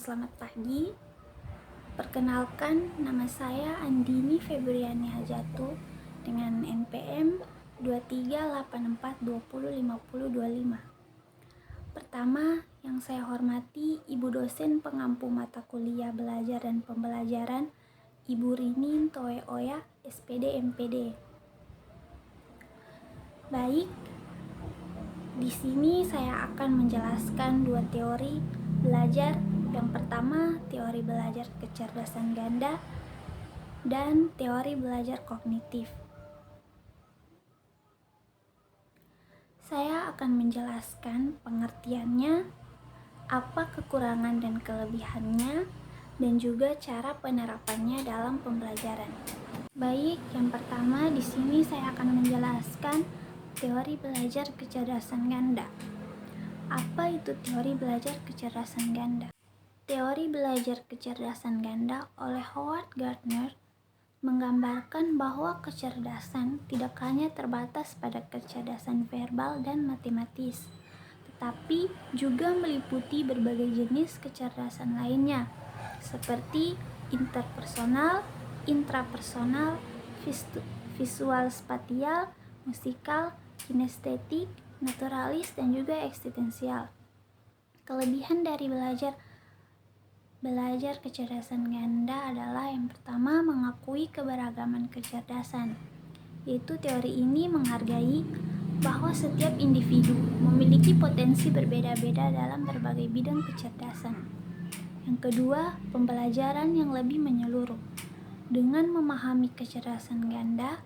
selamat pagi. Perkenalkan, nama saya Andini Febriani Hajatu dengan NPM 2384205025. Pertama, yang saya hormati Ibu dosen pengampu mata kuliah belajar dan pembelajaran, Ibu Rini Toe Oya, SPD MPD. Baik, di sini saya akan menjelaskan dua teori belajar. Yang pertama, teori belajar kecerdasan ganda dan teori belajar kognitif. Saya akan menjelaskan pengertiannya, apa kekurangan dan kelebihannya, dan juga cara penerapannya dalam pembelajaran. Baik, yang pertama di sini saya akan menjelaskan teori belajar kecerdasan ganda. Apa itu teori belajar kecerdasan ganda? Teori belajar kecerdasan ganda oleh Howard Gardner menggambarkan bahwa kecerdasan tidak hanya terbatas pada kecerdasan verbal dan matematis, tetapi juga meliputi berbagai jenis kecerdasan lainnya, seperti interpersonal, intrapersonal, visual spatial, musikal, kinestetik, naturalis, dan juga eksistensial. Kelebihan dari belajar kecerdasan ganda adalah yang pertama, mengakui keberagaman kecerdasan, yaitu teori ini menghargai bahwa setiap individu memiliki potensi berbeda-beda dalam berbagai bidang kecerdasan. Yang kedua, pembelajaran yang lebih menyeluruh. Dengan memahami kecerdasan ganda,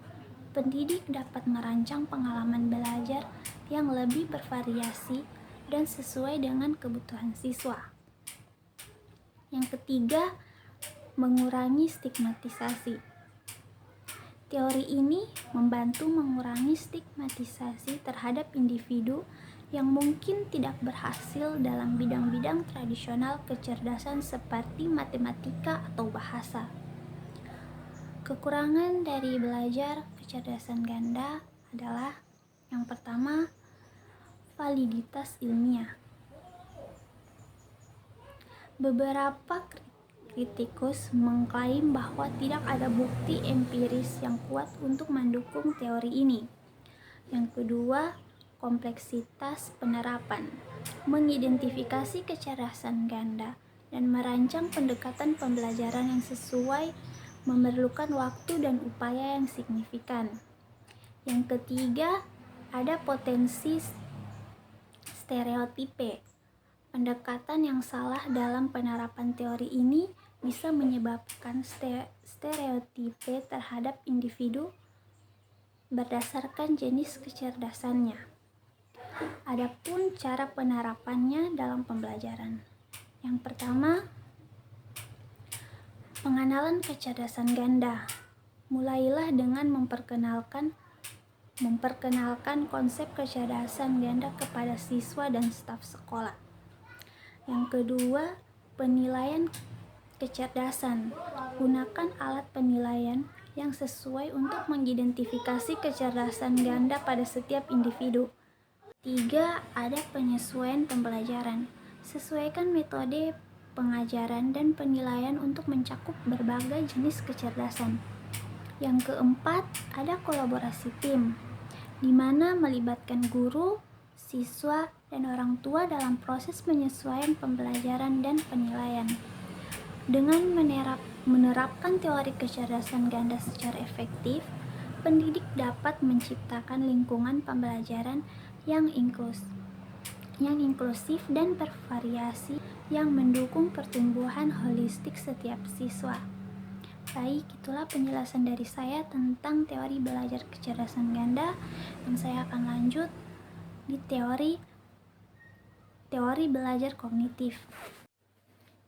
pendidik dapat merancang pengalaman belajar yang lebih bervariasi dan sesuai dengan kebutuhan siswa. Yang ketiga, mengurangi stigmatisasi. Teori ini membantu mengurangi stigmatisasi terhadap individu yang mungkin tidak berhasil dalam bidang-bidang tradisional kecerdasan seperti matematika atau bahasa. Kekurangan dari belajar kecerdasan ganda adalah yang pertama, validitas ilmiah. Beberapa kritikus mengklaim bahwa tidak ada bukti empiris yang kuat untuk mendukung teori ini. Yang kedua, kompleksitas penerapan. Mengidentifikasi kecerdasan ganda dan merancang pendekatan pembelajaran yang sesuai memerlukan waktu dan upaya yang signifikan. Yang ketiga, ada potensi stereotipe. Pendekatan yang salah dalam penerapan teori ini bisa menyebabkan stereotipe terhadap individu berdasarkan jenis kecerdasannya. Adapun cara penerapannya dalam pembelajaran. Yang pertama, pengenalan kecerdasan ganda. Mulailah dengan memperkenalkan konsep kecerdasan ganda kepada siswa dan staf sekolah. Yang kedua, penilaian kecerdasan. Gunakan alat penilaian yang sesuai untuk mengidentifikasi kecerdasan ganda pada setiap individu. 3. Ada penyesuaian pembelajaran. Sesuaikan metode pengajaran dan penilaian untuk mencakup berbagai jenis kecerdasan. Yang keempat, ada kolaborasi tim, di mana melibatkan guru, siswa, dan orang tua dalam proses penyesuaian pembelajaran dan penilaian. Dengan menerapkan teori kecerdasan ganda secara efektif, pendidik dapat menciptakan lingkungan pembelajaran yang inklusif dan bervariasi yang mendukung pertumbuhan holistik setiap siswa. Baik, itulah penjelasan dari saya tentang teori belajar kecerdasan ganda, dan saya akan lanjut di teori belajar kognitif.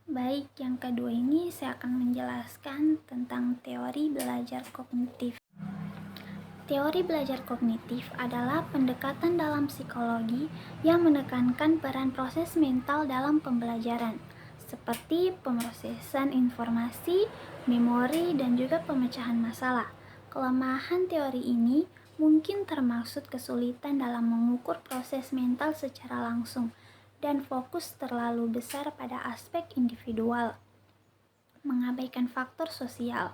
Baik, yang kedua ini saya akan menjelaskan tentang teori belajar kognitif. Teori belajar kognitif adalah pendekatan dalam psikologi yang menekankan peran proses mental dalam pembelajaran, seperti pemrosesan informasi, memori, dan juga pemecahan masalah. Kelemahan teori ini mungkin termaksud kesulitan dalam mengukur proses mental secara langsung dan fokus terlalu besar pada aspek individual, mengabaikan faktor sosial.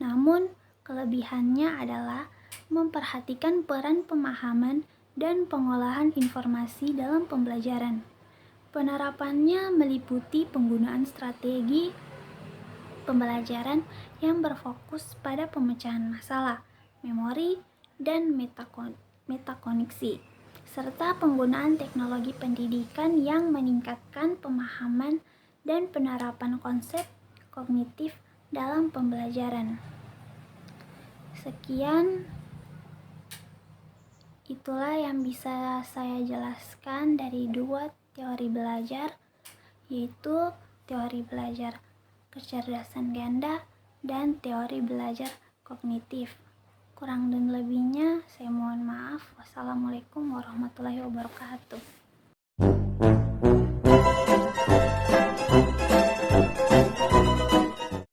Namun, kelebihannya adalah memperhatikan peran pemahaman dan pengolahan informasi dalam pembelajaran. Penerapannya meliputi penggunaan strategi pembelajaran yang berfokus pada pemecahan masalah, memori, dan metakoneksi, serta penggunaan teknologi pendidikan yang meningkatkan pemahaman dan penerapan konsep kognitif dalam pembelajaran. Sekian, itulah yang bisa saya jelaskan dari dua teori belajar, yaitu teori belajar kecerdasan ganda dan teori belajar kognitif. Kurang dan lebihnya saya mohon maaf. Wassalamualaikum warahmatullahi wabarakatuh.